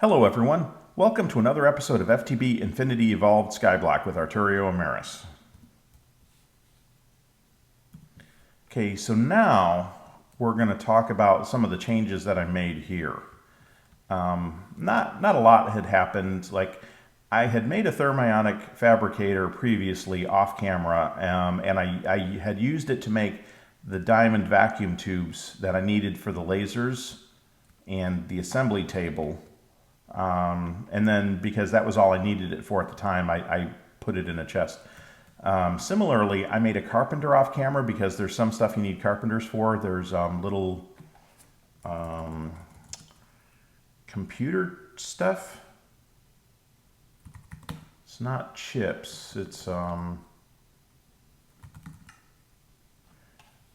Hello everyone, welcome to another episode of FTB Infinity Evolved Skyblock with Arturio Emerys. Okay, so now we're going to talk about some of the changes that I made here. Not a lot had happened. Like, I had made a thermionic fabricator previously off camera, and I had used it to make the diamond vacuum tubes that I needed for the lasers and the assembly table. And then because that was all I needed it for at the time, I put it in a chest. Similarly, I made a carpenter off camera because there's some stuff you need carpenters for. There's little computer stuff. It's not chips, it's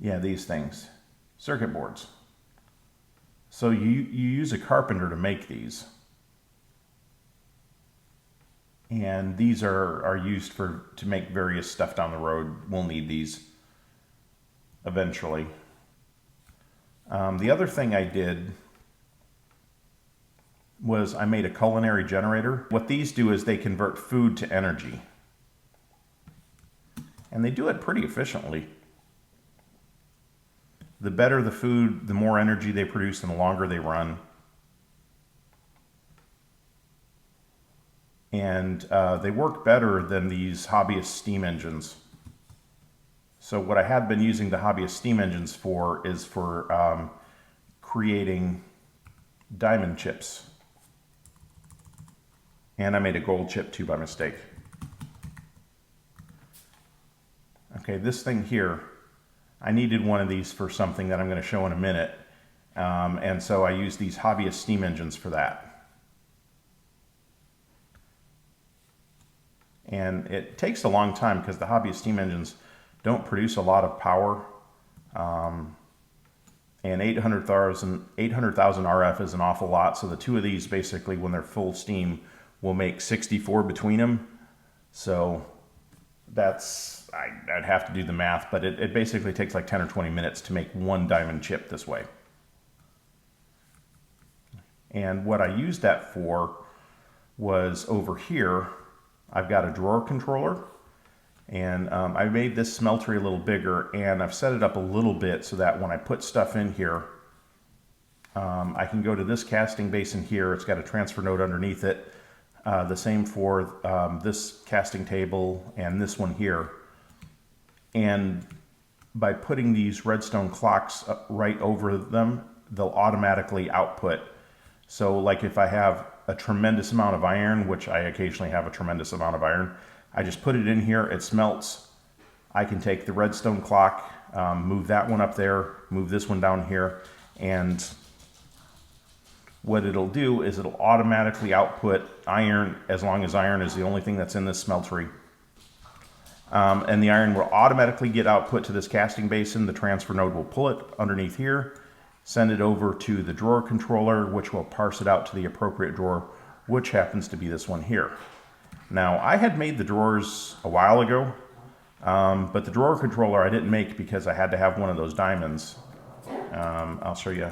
yeah, these things, circuit boards. So you use a carpenter to make these. And these are used to make various stuff down the road. We'll need these eventually. The other thing I did was I made a culinary generator. What these do is they convert food to energy. And they do it pretty efficiently. The better the food, the more energy they produce and the longer they run. And they work better than these hobbyist steam engines. So what I had been using the hobbyist steam engines for is for creating diamond chips. And I made a gold chip too by mistake. Okay, this thing here, I needed one of these for something that I'm going to show in a minute. And so I used these hobbyist steam engines for that. And it takes a long time because the hobbyist steam engines don't produce a lot of power. And 800,000 RF is an awful lot. So the two of these basically, when they're full steam, will make 64 between them. So that's, I'd have to do the math, but it basically takes like 10 or 20 minutes to make one diamond chip this way. And what I used that for was over here. I've got a drawer controller, and I made this smeltery a little bigger, and I've set it up a little bit so that when I put stuff in here, I can go to this casting basin here. It's got a transfer node underneath it. The same for this casting table and this one here. And by putting these redstone clocks right over them, they'll automatically output. So like if I have a tremendous amount of iron, which I occasionally have a tremendous amount of iron, I just put it in here, it smelts. I can take the redstone clock, move that one up there, move this one down here, and what it'll do is it'll automatically output iron as long as iron is the only thing that's in this smeltery. And the iron will automatically get output to this casting basin. The transfer node will pull it underneath here, send it over to the drawer controller, which will parse it out to the appropriate drawer, which happens to be this one here. Now, I had made the drawers a while ago, but the drawer controller I didn't make because I had to have one of those diamonds. I'll show you.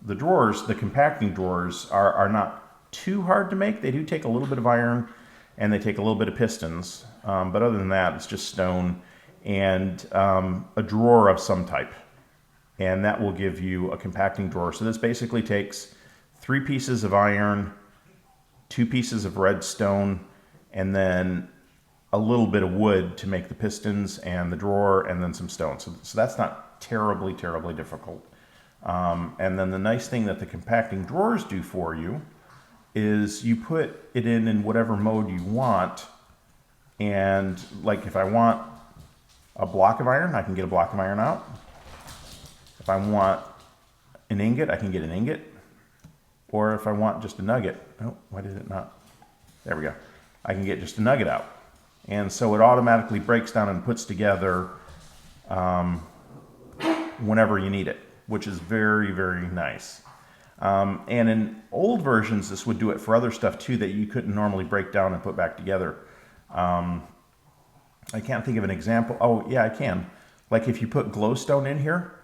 The drawers, the compacting drawers, are not too hard to make. They do take a little bit of iron, and they take a little bit of pistons. But other than that, it's just stone and a drawer of some type, and that will give you a compacting drawer. So this basically takes 3 pieces of iron, 2 pieces of redstone, and then a little bit of wood to make the pistons and the drawer, and then some stone. So that's not terribly difficult. And then the nice thing that the compacting drawers do for you is you put it in whatever mode you want, and like if I want a block of iron, I can get a block of iron out. If I want an ingot, I can get an ingot. Or if I want just a nugget, oh, why did it not? There we go. I can get just a nugget out. And so it automatically breaks down and puts together whenever you need it, which is very nice. And in old versions, this would do it for other stuff too that you couldn't normally break down and put back together. I can't think of an example. Oh, yeah, I can. Like if you put glowstone in here,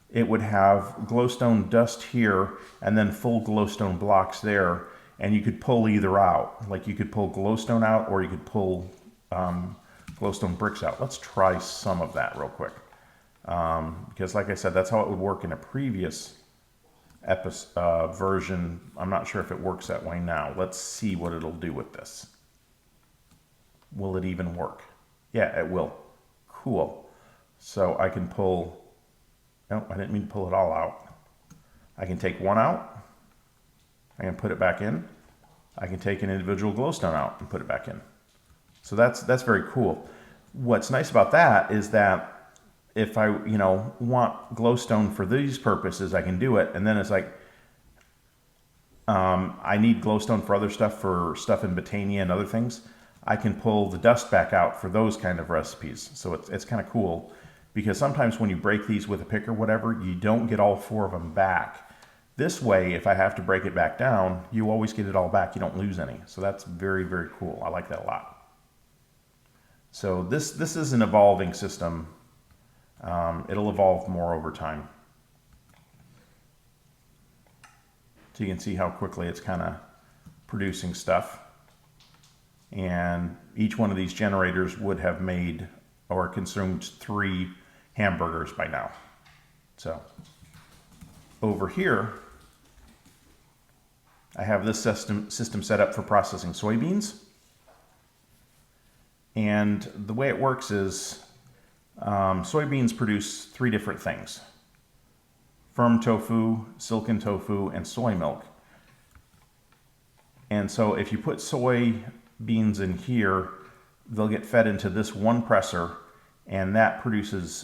it would have glowstone dust here and then full glowstone blocks there, and you could pull either out. Like you could pull glowstone out or you could pull glowstone bricks out. Let's try some of that real quick. Because like I said, that's how it would work in a previous version. I'm not sure if it works that way now. Let's see what it'll do with this. Will it even work? Yeah, it will. Cool. So I can pull, no, I didn't mean to pull it all out. I can take one out. I can put it back in. I can take an individual glowstone out and put it back in. So that's very cool. What's nice about that is that if I, want glowstone for these purposes, I can do it. And then it's like, I need glowstone for other stuff, for stuff in Botania and other things. I can pull the dust back out for those kind of recipes. So it's kind of cool, because sometimes when you break these with a pick or whatever, you don't get all 4 of them back. This way, if I have to break it back down, you always get it all back. You don't lose any. So that's very, very cool. I like that a lot. So this is an evolving system. It'll evolve more over time. So you can see how quickly it's kind of producing stuff. And each one of these generators would have made or consumed 3 hamburgers by now. So over here, I have this system set up for processing soybeans. And the way it works is soybeans produce 3 different things: firm tofu, silken tofu, and soy milk. And so if you put soybeans in here, they'll get fed into this one presser, and that produces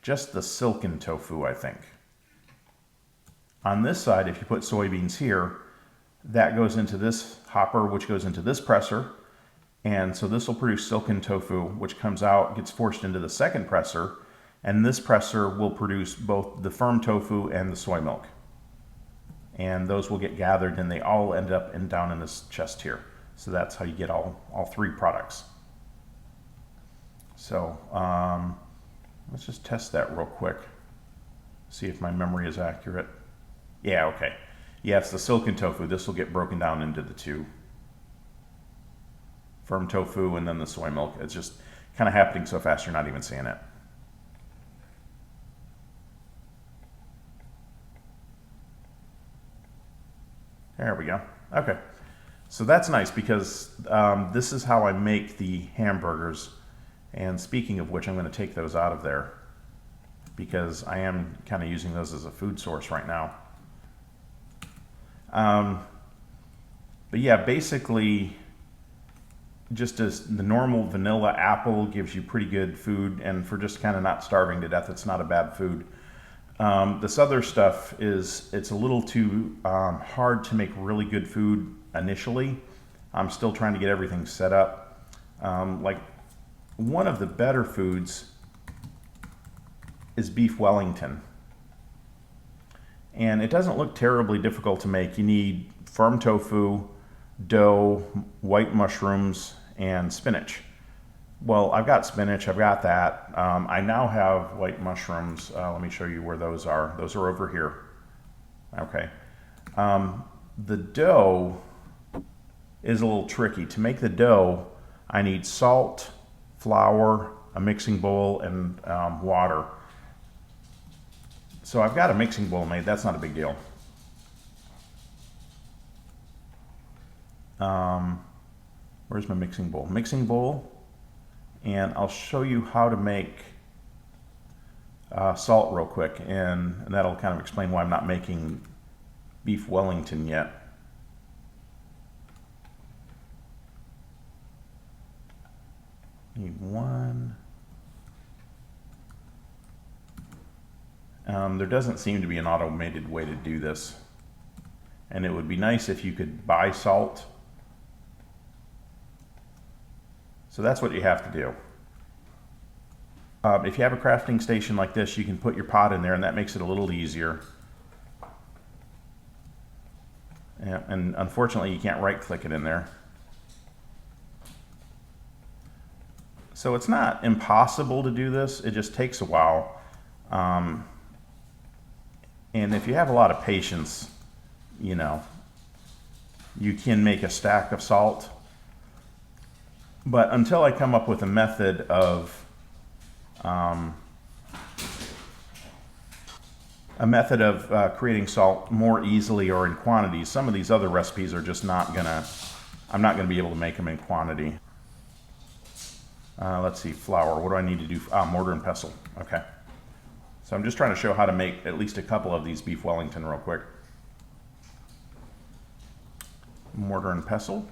just the silken tofu, I think. On this side, if you put soybeans here, that goes into this hopper, which goes into this presser. And so this will produce silken tofu, which comes out, gets forced into the second presser, and this presser will produce both the firm tofu and the soy milk. And those will get gathered, and they all end up down in this chest here. So that's how you get all 3 products. So let's just test that real quick. See if my memory is accurate. Yeah, okay. Yeah, it's the silken tofu. This will get broken down into the 2. Firm tofu and then the soy milk. It's just kind of happening so fast you're not even seeing it. There we go. Okay. So that's nice, because this is how I make the hamburgers. And speaking of which, I'm going to take those out of there, because I am kind of using those as a food source right now. But yeah, basically, just as the normal vanilla apple gives you pretty good food, and for just kind of not starving to death, it's not a bad food. This other stuff it's a little too hard to make really good food initially. I'm still trying to get everything set up. Like one of the better foods is beef Wellington. And it doesn't look terribly difficult to make. You need firm tofu, dough, white mushrooms, and spinach. Well, I've got spinach, I've got that. I now have white mushrooms. Let me show you where those are. Those are over here. Okay. The dough is a little tricky. To make the dough, I need salt, flour, a mixing bowl, and water. So I've got a mixing bowl made. That's not a big deal. Where's my mixing bowl? Mixing bowl. And I'll show you how to make salt real quick, and that'll kind of explain why I'm not making beef Wellington yet. Need one. There doesn't seem to be an automated way to do this, and it would be nice if you could buy salt. So that's what you have to do. If you have a crafting station like this, you can put your pot in there, and that makes it a little easier. Yeah, and unfortunately, you can't right-click it in there. So it's not impossible to do this. It just takes a while. And if you have a lot of patience, you know, you can make a stack of salt. But until I come up with a method of creating salt more easily or in quantities, some of these other recipes are just not gonna, I'm not gonna be able to make them in quantity. Let's see, flour, what do I need to do? Mortar and pestle, okay. So I'm just trying to show how to make at least a couple of these beef Wellington real quick. Mortar and pestle.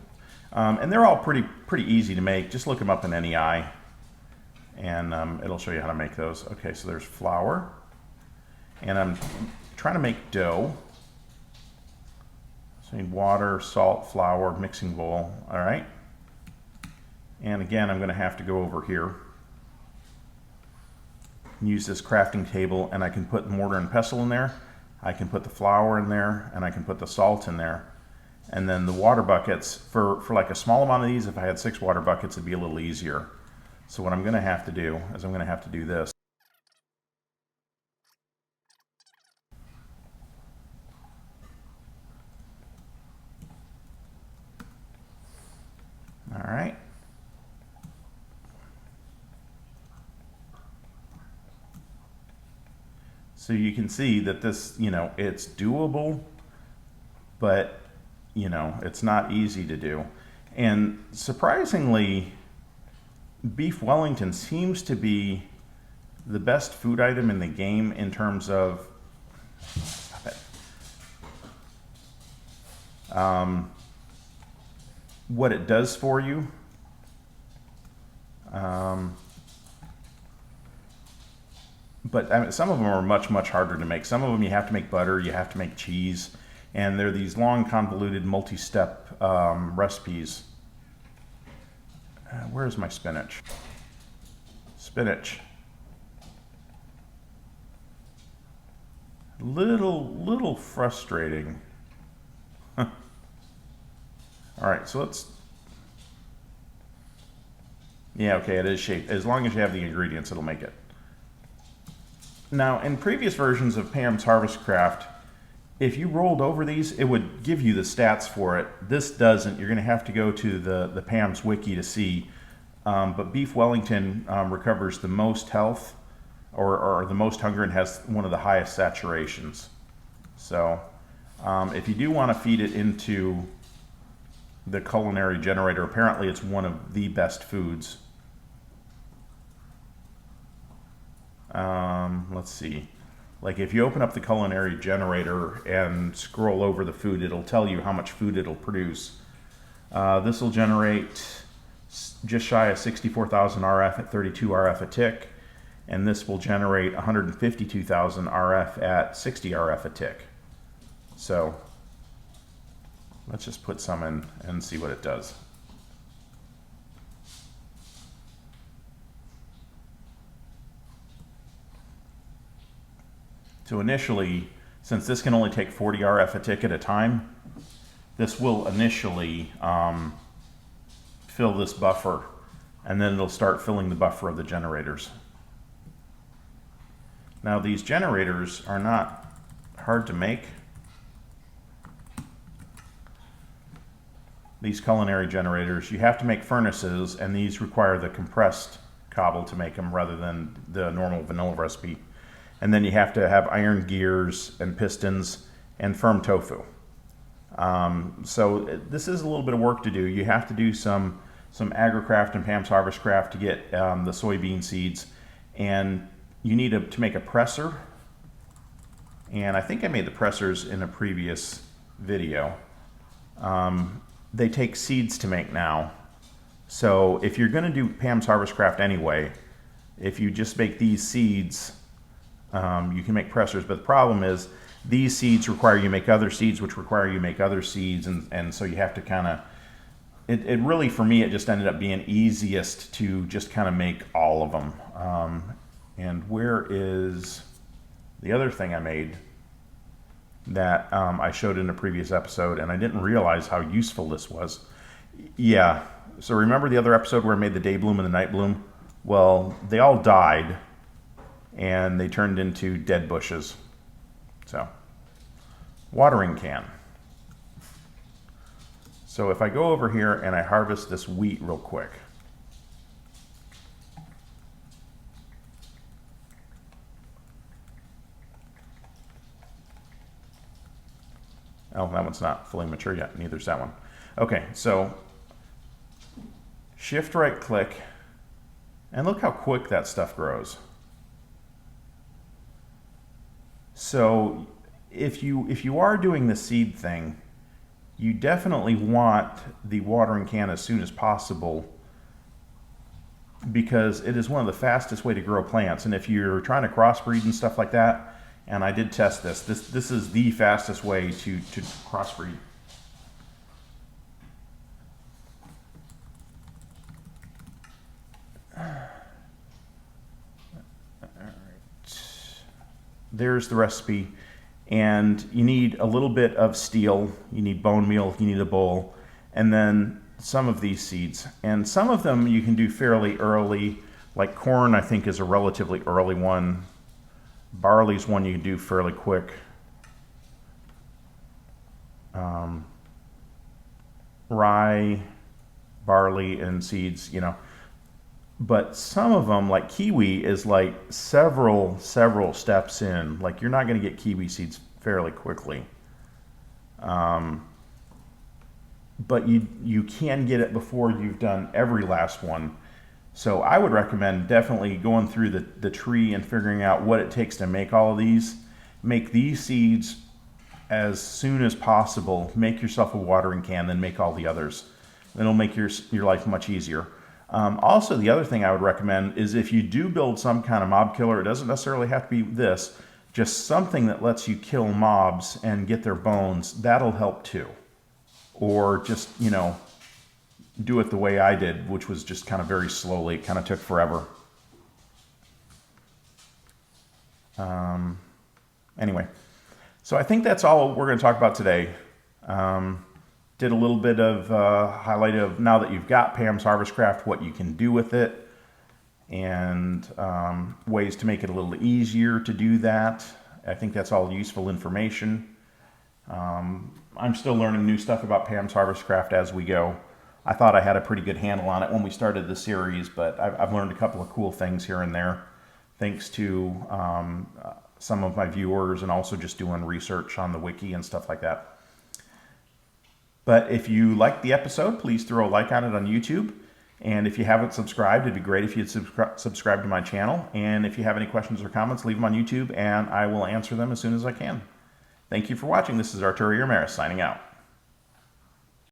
And they're all pretty easy to make. Just look them up in NEI and it'll show you how to make those. Okay, so there's flour. And I'm trying to make dough. So I need water, salt, flour, mixing bowl, all right? And again, I'm gonna have to go over here and use this crafting table, and I can put mortar and pestle in there, I can put the flour in there, and I can put the salt in there. And then the water buckets, for like a small amount of these, if I had 6 water buckets, it'd be a little easier. So what I'm gonna have to do is I'm gonna have to do this. All right. So you can see that this, you know, it's doable, but, you know, it's not easy to do. And surprisingly, beef Wellington seems to be the best food item in the game in terms of what it does for you. But I mean, some of them are much harder to make. Some of them you have to make butter, you have to make cheese, and they're these long, convoluted, multi-step recipes. Where's my spinach? Spinach. Little frustrating. All right, so let's. Yeah, okay, it is shaped. As long as you have the ingredients, it'll make it. Now, in previous versions of Pam's Harvest Craft, if you rolled over these, it would give you the stats for it. This doesn't. You're going to have to go to the Pam's Wiki to see. But beef Wellington recovers the most health or the most hunger and has one of the highest saturations. So if you do want to feed it into the culinary generator, apparently it's one of the best foods. Let's see. Like if you open up the culinary generator and scroll over the food, it'll tell you how much food it'll produce. This will generate just shy of 64,000 RF at 32 RF a tick, and this will generate 152,000 RF at 60 RF a tick. So let's just put some in and see what it does. So initially, since this can only take 40 RF a tick at a time, this will initially fill this buffer, and then it'll start filling the buffer of the generators. Now these generators are not hard to make. These culinary generators, you have to make furnaces, and these require the compressed cobble to make them rather than the normal vanilla recipe. And then you have to have iron gears and pistons and firm tofu. So this is a little bit of work to do. You have to do some AgriCraft and Pam's Harvest Craft to get the soybean seeds. And you need to make a presser. And I think I made the pressers in a previous video. They take seeds to make now. So if you're going to do Pam's Harvest Craft anyway, if you just make these seeds, you can make pressers, but the problem is these seeds require you make other seeds, which require you make other seeds, and so you have to kind of, it really, for me, it just ended up being easiest to just kind of make all of them. And where is the other thing I made that I showed in a previous episode, and I didn't realize how useful this was. Yeah, so remember the other episode where I made the day bloom and the night bloom? Well, they all died and they turned into dead bushes. So, watering can. So if I go over here and I harvest this wheat real quick. Oh, that one's not fully mature yet. Neither's that one. Okay, so shift right click, and look how quick that stuff grows. So if you are doing the seed thing, you definitely want the watering can as soon as possible, because it is one of the fastest way to grow plants. And if you're trying to crossbreed and stuff like that, and I did test this, this is the fastest way to crossbreed. There's the recipe, and you need a little bit of steel, you need bone meal, you need a bowl, and then some of these seeds. And some of them you can do fairly early, like corn I think is a relatively early one. Barley's one you can do fairly quick. Rye, barley, and seeds, you know. But some of them, like kiwi, is like several steps in. Like you're not going to get kiwi seeds fairly quickly. But you can get it before you've done every last one. So I would recommend definitely going through the tree and figuring out what it takes to make all of these. Make these seeds as soon as possible. Make yourself a watering can, then make all the others. It'll make your life much easier. Also, the other thing I would recommend is if you do build some kind of mob killer, it doesn't necessarily have to be this, just something that lets you kill mobs and get their bones, that'll help too. Or just, you know, do it the way I did, which was just kind of very slowly. It kind of took forever. Anyway, so I think that's all we're going to talk about today. Did a little bit of highlight of, now that you've got Pam's Harvest Craft, what you can do with it, and ways to make it a little easier to do that. I think that's all useful information. I'm still learning new stuff about Pam's Harvest Craft as we go. I thought I had a pretty good handle on it when we started the series, but I've learned a couple of cool things here and there, thanks to some of my viewers and also just doing research on the wiki and stuff like that. But if you liked the episode, please throw a like on it on YouTube. And if you haven't subscribed, it'd be great if you'd subscribe to my channel. And if you have any questions or comments, leave them on YouTube, and I will answer them as soon as I can. Thank you for watching. This is Arturio Emerys signing out.